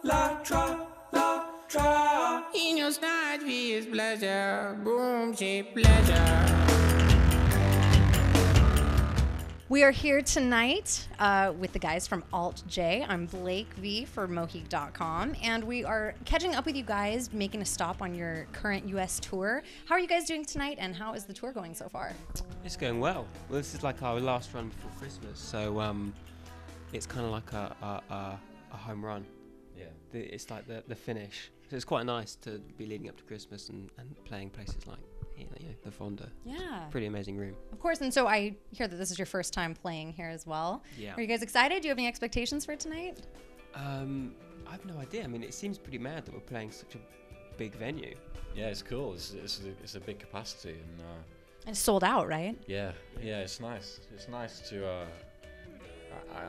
La tra, la tra. In your side is pleasure, boom, she pleasure. We are here tonight with the guys from Alt J. I'm Blake V for Moheak.com, and we are catching up with you guys, making a stop on your current U.S. tour. How are you guys doing tonight, and how is the tour going so far? It's going well. Well, this is like our last run before Christmas, so it's kind of like a home run. Yeah. It's like the finish. So it's quite nice to be leading up to Christmas and playing places like the Fonda. Yeah. Pretty amazing room. Of course, and so I hear that this is your first time playing here as well. Yeah. Are you guys excited? Do you have any expectations for tonight? I have no idea. I mean, it seems pretty mad that we're playing such a big venue. Yeah, it's cool. It's a big capacity, and It's sold out, right? yeah, it's nice. It's nice to.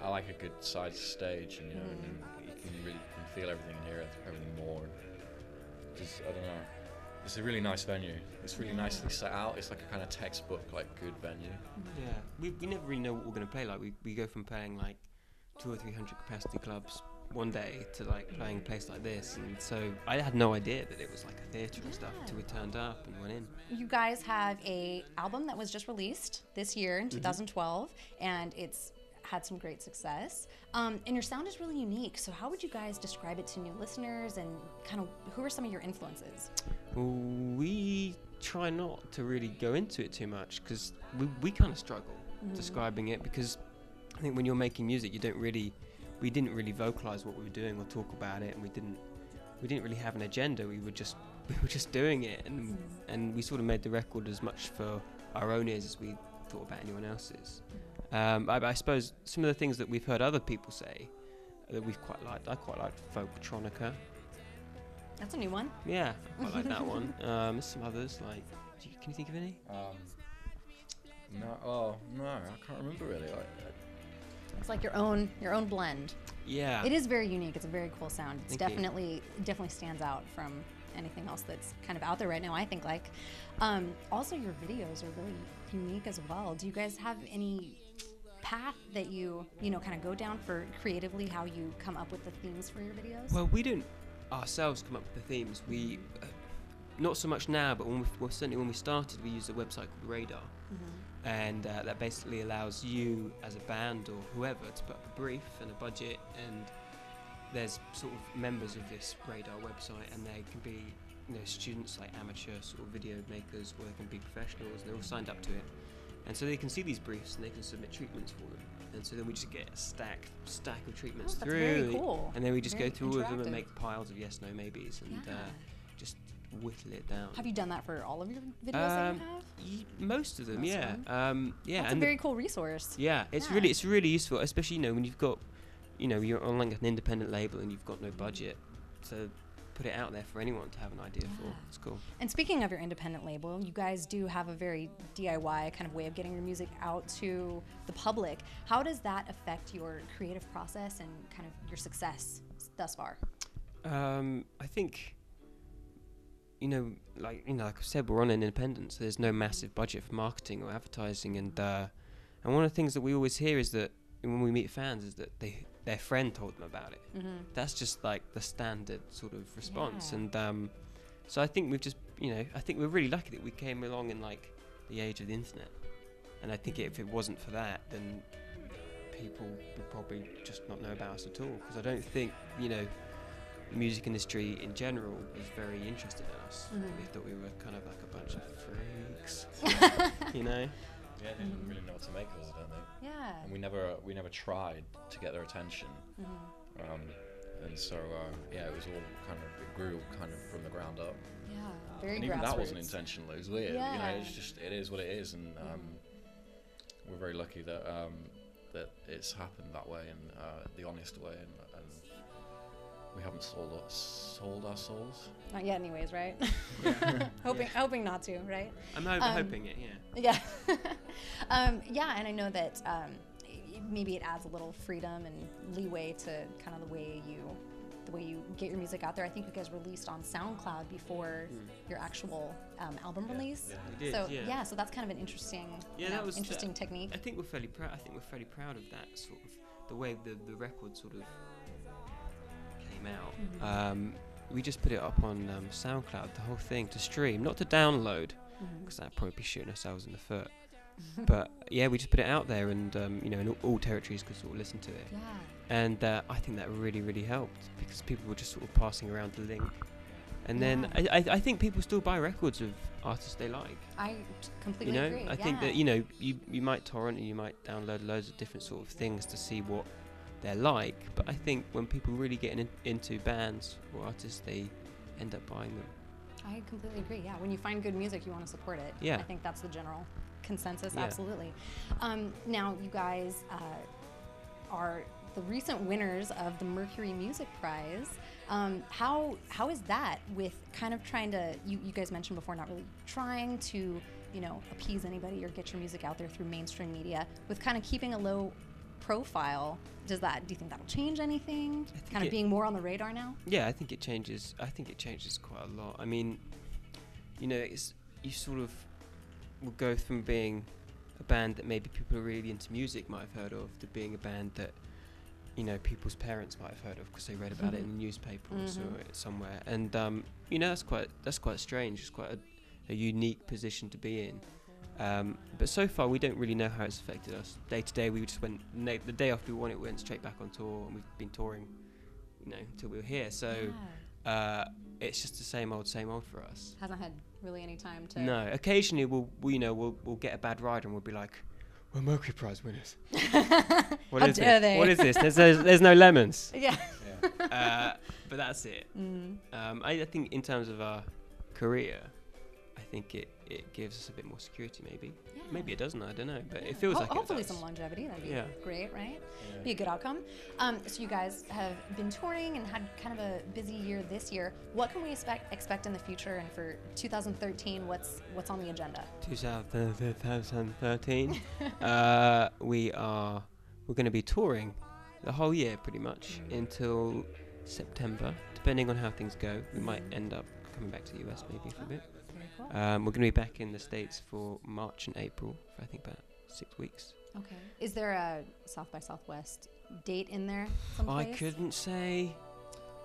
I like a good side stage, and and you can really feel everything and hear everything more. Just, I don't know. It's a really nice venue. It's really nicely set out. It's like a kind of textbook, like, good venue. Yeah. We never really know what we're going to play. Like, we go from playing like 200 or 300 capacity clubs one day to like playing a place like this, and so I had no idea that it was like a theatre and stuff until we turned up and went in. You guys have a album that was just released this year in 2012, and it's had some great success. And your sound is really unique. So how would you guys describe it to new listeners, and kind of who are some of your influences? Well, we try not to really go into it too much because we kind of struggle describing it, because I think when you're making music, we didn't really vocalize what we were doing or talk about it, and we didn't really have an agenda. We were just doing it, and we sort of made the record as much for our own ears as we thought about anyone else's. I suppose some of the things that we've heard other people say that we've quite liked. I quite liked Folktronica. That's a new one. Yeah, I quite like that one. There's some others, like, can you think of any? No, I can't remember really. It's like your own blend. Yeah. It is very unique. It's a very cool sound. It's Thank you. definitely stands out from anything else that's kind of out there right now, I think. Like, also your videos are really unique as well. Do you guys have any path that you kind of go down for creatively, how you come up with the themes for your videos? Well, we don't ourselves come up with the themes. We not so much now, but certainly when we started, we used a website called RAIDO, and that basically allows you as a band or whoever to put up a brief and a budget, and there's sort of members of this RAIDO website, and they can be students, like amateur sort of video makers, or they can be professionals, and they're all signed up to it. And so they can see these briefs and they can submit treatments for them. And so then we just get a stack of treatments that's through. very cool. And then we just Very go through all of them and interactive. make piles of yes, no, maybes, and just whittle it down. Have you done that for all of your videos that you have? Most of them, Most yeah. of Yeah. That's a very cool resource. Yeah, it's really useful, especially when you've got, you're on like an independent label and you've got no budget to put it out there for anyone to have an idea for. It's cool. And speaking of your independent label, you guys do have a very DIY kind of way of getting your music out to the public. How does that affect your creative process and kind of your success thus far? I think, like I said, we're on an independent, so there's no massive budget for marketing or advertising, and one of the things that we always hear is that when we meet fans is that their friend told them about it. That's just like the standard sort of response, and so I think we've just I think we're really lucky that we came along in like the age of the internet, and I think if it wasn't for that, then people would probably just not know about us at all, because I don't think the music industry in general was very interested in us. They thought we were kind of like a bunch of freaks. Yeah, they didn't really know what to make of us, I don't think. Yeah. And we never tried to get their attention. And so it was all it grew kind of from the ground up. Yeah, very And even that wasn't grassroots. intentional. It was weird. Yeah. It is what it is, and we're very lucky that that it's happened that way, and the honest way, and we haven't sold our souls. Not yet, anyways, right? Hoping not to, right? I'm hoping it, yeah. Yeah, and I know that maybe it adds a little freedom and leeway to kind of the way you get your music out there. I think you guys released on SoundCloud before your actual album release. Yeah, we did, so yeah. So that's kind of an interesting, interesting technique. I think we're fairly proud. Proud of that sort of the way the record sort of came out. we just put it up on SoundCloud, the whole thing, to stream, not to download, because that'd probably be shooting ourselves in the foot. But yeah, we just put it out there, and in all territories could sort of listen to it. Yeah. And I think that really, really helped, because people were just sort of passing around the link. And then I think people still buy records of artists they like. I completely agree. I think that you might torrent and you might download loads of different sort of things to see what they're like, but I think when people really get into bands or artists, they end up buying them. I completely agree. Yeah, when you find good music, you want to support it. Yeah. I think that's the general consensus. Yeah. Absolutely. Now, you guys are the recent winners of the Mercury Music Prize. How is that with kind of trying to, you guys mentioned before, not really trying to, appease anybody or get your music out there through mainstream media, with kind of keeping a low profile? Do you think that'll change anything? Kind of being more on the radar now? Yeah, I think it changes. I think it changes quite a lot. I mean, you sort of will go from being a band that maybe people who are really into music might have heard of, to being a band that people's parents might have heard of because they read about it in the newspaper or saw it somewhere. And that's quite strange. It's quite a unique position to be in. But so far, we don't really know how it's affected us. Day to day, we just went the day after we won it, we went straight back on tour, and we've been touring, until we were here. So it's just the same old for us. Hasn't had really any time to. No, occasionally we'll get a bad rider and we'll be like, "We're Mercury Prize winners." How dare they? What is this? There's no lemons. Yeah. But that's it. I think in terms of our career, I think it gives us a bit more security, maybe. Yeah. Maybe it doesn't, I don't know. But it feels like hopefully it does. some longevity. That'd be great, right? Yeah. Be a good outcome. So you guys have been touring and had kind of a busy year this year. What can we expect in the future, and for 2013, what's on the agenda? 2013, we're going to be touring the whole year pretty much until September, depending on how things go. We might end up coming back to the US maybe for a bit. Cool. We're going to be back in the States for March and April for I think about 6 weeks. Okay. Is there a South by Southwest date in there someplace? I couldn't say.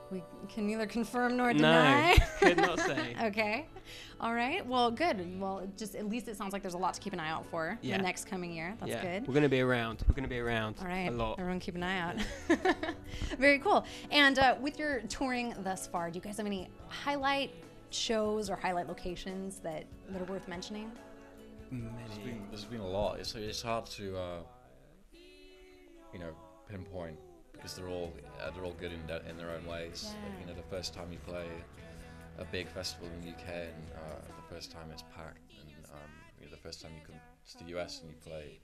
We can neither confirm nor deny. No, could not say. Okay. All right. Well, good. Well, just at least it sounds like there's a lot to keep an eye out for the next coming year. That's good. We're going to be around. All right. A lot. Everyone keep an eye out. Very cool. And with your touring thus far, do you guys have any highlight shows or highlight locations that are worth mentioning? There's been a lot. It's hard to pinpoint, because they're all good in their own ways. Yeah. Like, the first time you play a big festival in the UK, and the first time it's packed, and the first time you come to the US and you play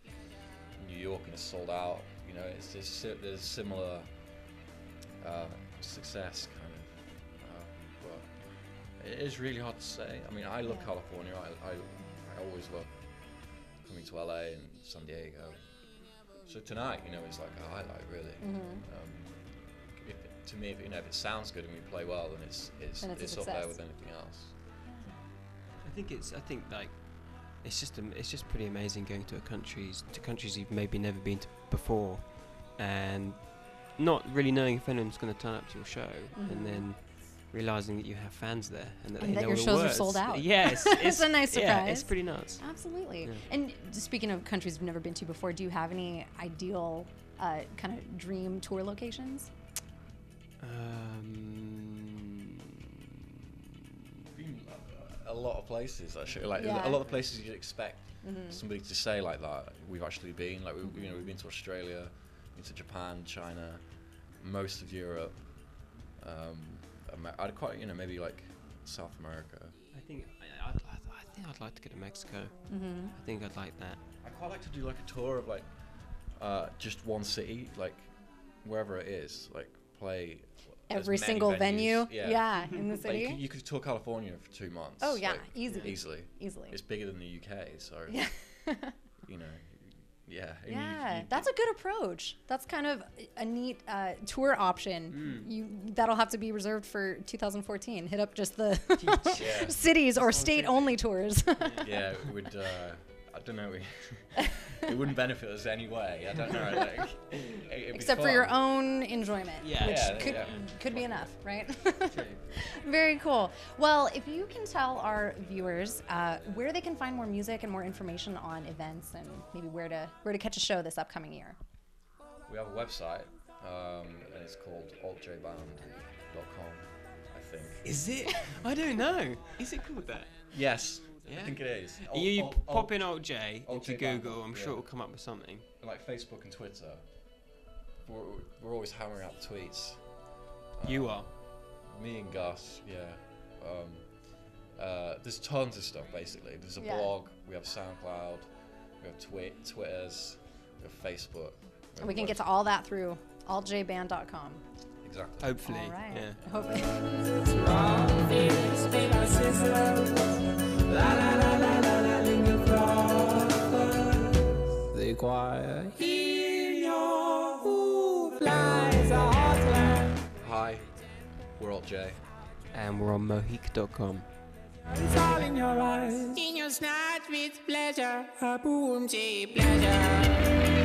New York and it's sold out. There's similar success kind of. But it is really hard to say. I mean, I love California. I always love coming to LA and San Diego. So tonight, it's like a highlight, really. To me, if it sounds good and we play well, then it's up there with anything else. I think it's just pretty amazing going to countries you've maybe never been to before, and not really knowing if anyone's going to turn up to your show, and then realizing that you have fans there and that they know your all the shows words. are sold out. Yes, it's a nice surprise. Yeah, it's pretty nuts. Absolutely. Yeah. And speaking of countries you've never been to before, do you have any ideal kind of dream tour locations? Been a lot of places, actually. A lot of places you'd expect somebody to say like that. We've actually been. Like we've been to Australia, been to Japan, China, most of Europe. I'd quite, maybe like South America. I think I'd like to go to Mexico. I think I'd like that. I'd quite like to do like a tour of like just one city, like wherever it is, like play every single venue. Yeah, in the city. Like you could tour California for 2 months. Oh yeah, like, easily. It's bigger than the UK, so yeah. Yeah, that's a good approach. That's kind of a neat tour option. That'll have to be reserved for 2014. Hit up just the cities or state-only tours. Yeah, I don't know. It wouldn't benefit us anyway. I don't know. Like, it'd be Except for fun. your own enjoyment, Yeah. which Yeah, could be enough, right? True. Very cool. Well, if you can tell our viewers where they can find more music and more information on events and maybe where to catch a show this upcoming year. We have a website, and it's called altjband.com, I think. Is it? I don't know. Is it called that? Yes, Yeah. I think it is. You pop in Alt J Alt into J Band, Google. I'm sure yeah. it'll come up with something. Like Facebook and Twitter. We're always hammering out the tweets. You are. Me and Gus, yeah. There's tons of stuff basically. There's a Yeah. blog, we have SoundCloud, we have Twitters, we have Facebook. And we can get to all that through altjband.com. Exactly. Hopefully. All right. Yeah. Hopefully. The choir in your who flies a hotline. Hi, we're Alt J. And we're on Moheak.com. It's all in your eyes. In your snatch with pleasure, a boom, pleasure.